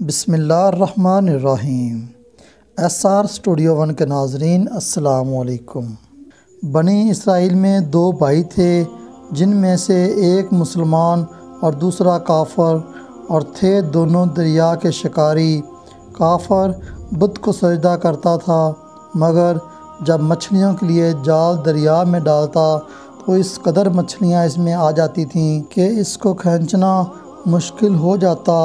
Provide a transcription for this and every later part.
بسم اللہ الرحمن الرحیم۔ SR اسٹوڈیو 1 کے ناظرین السلام علیکم۔ بنی اسرائیل میں 2 بھائی تھے، جن میں سے ایک مسلمان اور دوسرا کافر، اور تھے دونوں دریا کے شکاری۔ کافر بت کو سجدہ کرتا تھا، مگر جب مچھلیوں کے لیے جال دریا میں ڈالتا تو اس قدر مچھلیاں اس میں آ جاتی تھیں کہ اس کو کھینچنا مشکل ہو جاتا،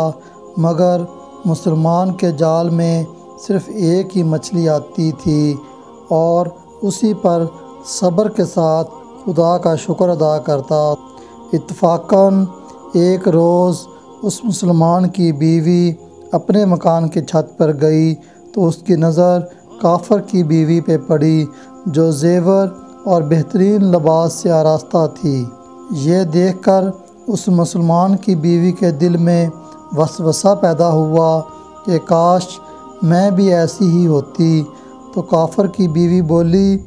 مگر مسلمان کے جال میں صرف ایک ہی مچھلی آتی تھی اور اسی پر صبر کے ساتھ خدا کا شکر ادا کرتا۔ اتفاقاً ایک روز اس مسلمان کی بیوی اپنے مکان کی چھت پر گئی تو اس کی نظر کافر کی بیوی پہ پڑی، جو زیور اور بہترین لباس سے آراستہ تھی۔ یہ دیکھ کر اس مسلمان کی بیوی کے دل میں وسوسہ پیدا ہوا کہ کاش میں بھی ایسی ہی ہوتی۔ تو کافر کی بیوی بولی،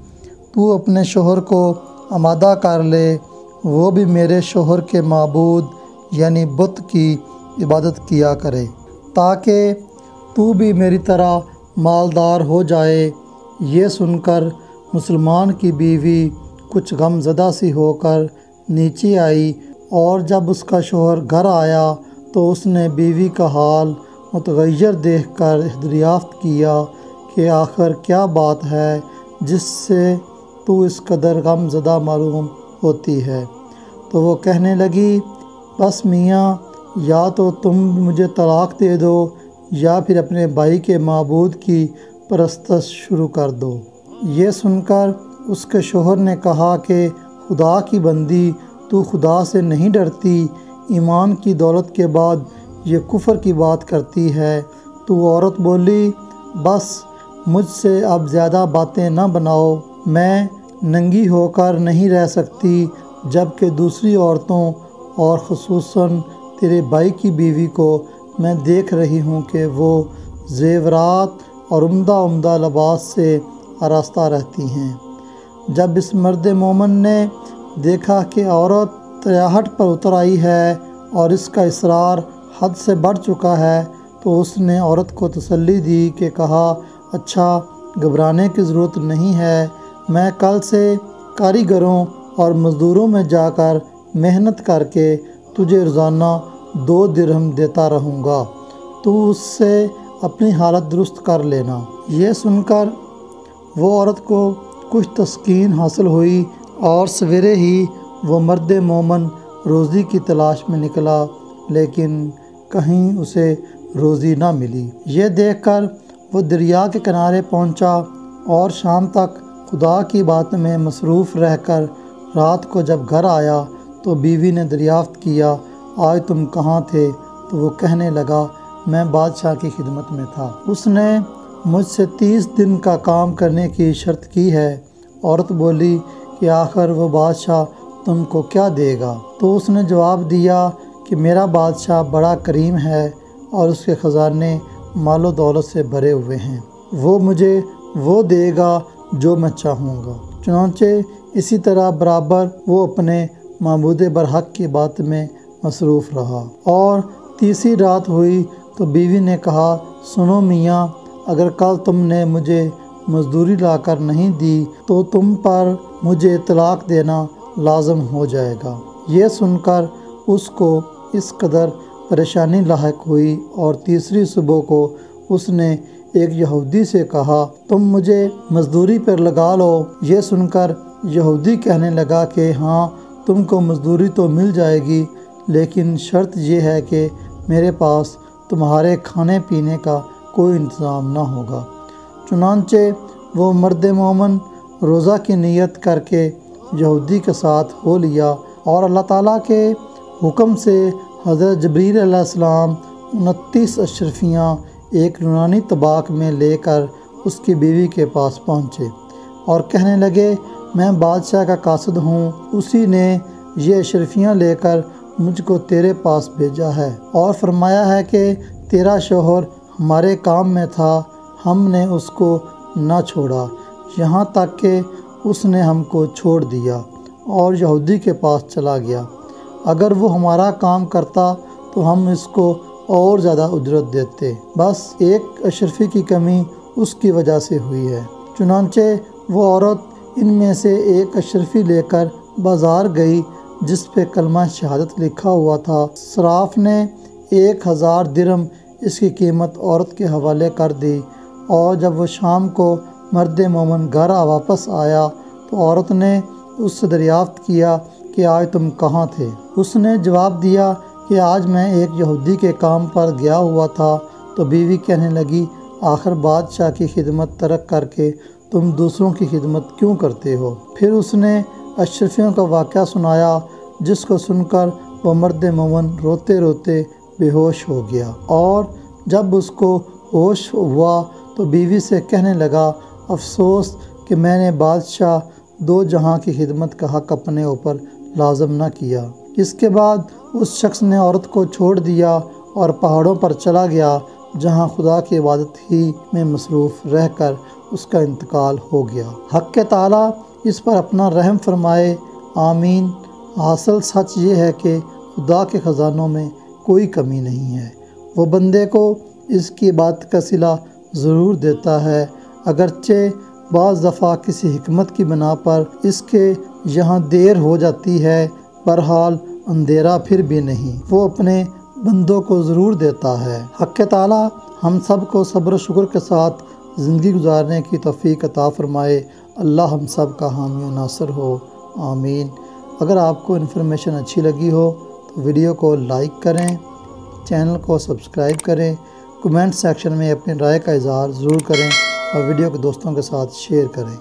تو اپنے شوہر کو آمادہ کر لے، وہ بھی میرے شوہر کے معبود یعنی بت کی عبادت کیا کرے، تاکہ تو بھی میری طرح مالدار ہو جائے۔ یہ سن کر مسلمان کی بیوی کچھ غم زدہ سی ہو کر نیچے آئی، اور جب اس کا شوہر گھر آیا تو اس نے بیوی کا حال متغیر دیکھ کر دریافت کیا کہ آخر کیا بات ہے جس سے تو اس قدر غم زدہ معلوم ہوتی ہے۔ تو وہ کہنے لگی، بس میاں، یا تو تم مجھے طلاق دے دو یا پھر اپنے بھائی کے معبود کی پرستش شروع کر دو۔ یہ سن کر اس کے شوہر نے کہا کہ خدا کی بندی، تو خدا سے نہیں ڈرتی، ایمان کی دولت کے بعد یہ کفر کی بات کرتی ہے۔ تو عورت بولی، بس مجھ سے اب زیادہ باتیں نہ بناؤ، میں ننگی ہو کر نہیں رہ سکتی، جبکہ دوسری عورتوں اور خصوصاً تیرے بھائی کی بیوی کو میں دیکھ رہی ہوں کہ وہ زیورات اور عمدہ لباس سے آراستہ رہتی ہیں۔ جب اس مرد مومن نے دیکھا کہ عورت تریاحٹ پر اتر آئی ہے اور اس کا اصرار حد سے بڑھ چکا ہے، تو اس نے عورت کو تسلی دی کہ کہا، اچھا، گھبرانے کی ضرورت نہیں ہے، میں کل سے کاریگروں اور مزدوروں میں جا کر محنت کر کے تجھے روزانہ 2 درہم دیتا رہوں گا، تو اس سے اپنی حالت درست کر لینا۔ یہ سن کر وہ عورت کو کچھ تسکین حاصل ہوئی، اور سویرے ہی وہ مرد مومن روزی کی تلاش میں نکلا، لیکن کہیں اسے روزی نہ ملی۔ یہ دیکھ کر وہ دریا کے کنارے پہنچا، اور شام تک خدا کی بات میں مصروف رہ کر رات کو جب گھر آیا تو بیوی نے دریافت کیا، آج تم کہاں تھے؟ تو وہ کہنے لگا، میں بادشاہ کی خدمت میں تھا، اس نے مجھ سے 30 دن کا کام کرنے کی شرط کی ہے۔ عورت بولی کہ آخر وہ بادشاہ تم کو کیا دے گا؟ تو اس نے جواب دیا کہ میرا بادشاہ بڑا کریم ہے اور اس کے خزانے مال و دولت سے بھرے ہوئے ہیں، وہ مجھے وہ دے گا جو میں چاہوں گا۔ چنانچہ اسی طرح برابر وہ اپنے معبود برحق کی بات میں مصروف رہا۔ اور تیسری رات ہوئی تو بیوی نے کہا، سنو میاں، اگر کل تم نے مجھے مزدوری لا کر نہیں دی تو تم پر مجھے طلاق دینا لازم ہو جائے گا۔ یہ سن کر اس کو اس قدر پریشانی لاحق ہوئی، اور تیسری صبح کو اس نے ایک یہودی سے کہا، تم مجھے مزدوری پر لگا لو۔ یہ سن کر یہودی کہنے لگا کہ ہاں، تم کو مزدوری تو مل جائے گی، لیکن شرط یہ ہے کہ میرے پاس تمہارے کھانے پینے کا کوئی انتظام نہ ہوگا۔ چنانچہ وہ مرد مومن روزہ کی نیت کر کے یہودی کے ساتھ ہو لیا، اور اللہ تعالیٰ کے حکم سے حضرت جبریل علیہ السلام 29 اشرفیاں ایک یونانی طباق میں لے کر اس کی بیوی کے پاس پہنچے اور کہنے لگے، میں بادشاہ کا قاصد ہوں، اسی نے یہ اشرفیاں لے کر مجھ کو تیرے پاس بھیجا ہے، اور فرمایا ہے کہ تیرا شوہر ہمارے کام میں تھا، ہم نے اس کو نہ چھوڑا، یہاں تک کہ اس نے ہم کو چھوڑ دیا اور یہودی کے پاس چلا گیا۔ اگر وہ ہمارا کام کرتا تو ہم اس کو اور زیادہ اجرت دیتے، بس ایک اشرفی کی کمی اس کی وجہ سے ہوئی ہے۔ چنانچہ وہ عورت ان میں سے ایک اشرفی لے کر بازار گئی جس پہ کلمہ شہادت لکھا ہوا تھا۔ صراف نے 1000 درہم اس کی قیمت عورت کے حوالے کر دی، اور جب وہ شام کو مرد مومن گھر واپس آیا تو عورت نے اس سے دریافت کیا کہ آج تم کہاں تھے؟ اس نے جواب دیا کہ آج میں ایک یہودی کے کام پر گیا ہوا تھا۔ تو بیوی کہنے لگی، آخر بادشاہ کی خدمت ترک کر کے تم دوسروں کی خدمت کیوں کرتے ہو؟ پھر اس نے اشرفیوں کا واقعہ سنایا، جس کو سن کر وہ مرد مومن روتے روتے بے ہوش ہو گیا، اور جب اس کو ہوش ہوا تو بیوی سے کہنے لگا، افسوس کہ میں نے بادشاہ دو جہاں کی خدمت کا حق اپنے اوپر لازم نہ کیا۔ اس کے بعد اس شخص نے عورت کو چھوڑ دیا اور پہاڑوں پر چلا گیا، جہاں خدا کی عبادت ہی میں مصروف رہ کر اس کا انتقال ہو گیا۔ حق تعالیٰ اس پر اپنا رحم فرمائے، آمین۔ حاصل سچ یہ ہے کہ خدا کے خزانوں میں کوئی کمی نہیں ہے، وہ بندے کو اس کی عبادت کا صلہ ضرور دیتا ہے، اگرچہ بعض دفعہ کسی حکمت کی بنا پر اس کے یہاں دیر ہو جاتی ہے، بہرحال اندھیرا پھر بھی نہیں، وہ اپنے بندوں کو ضرور دیتا ہے۔ حق تعالیٰ ہم سب کو صبر و شکر کے ساتھ زندگی گزارنے کی توفیق عطا فرمائے۔ اللہ ہم سب کا حامی و ناصر ہو، آمین۔ اگر آپ کو انفارمیشن اچھی لگی ہو تو ویڈیو کو لائک کریں، چینل کو سبسکرائب کریں، کمنٹ سیکشن میں اپنی رائے کا اظہار ضرور کریں، اور ویڈیو کو دوستوں کے ساتھ شیئر کریں۔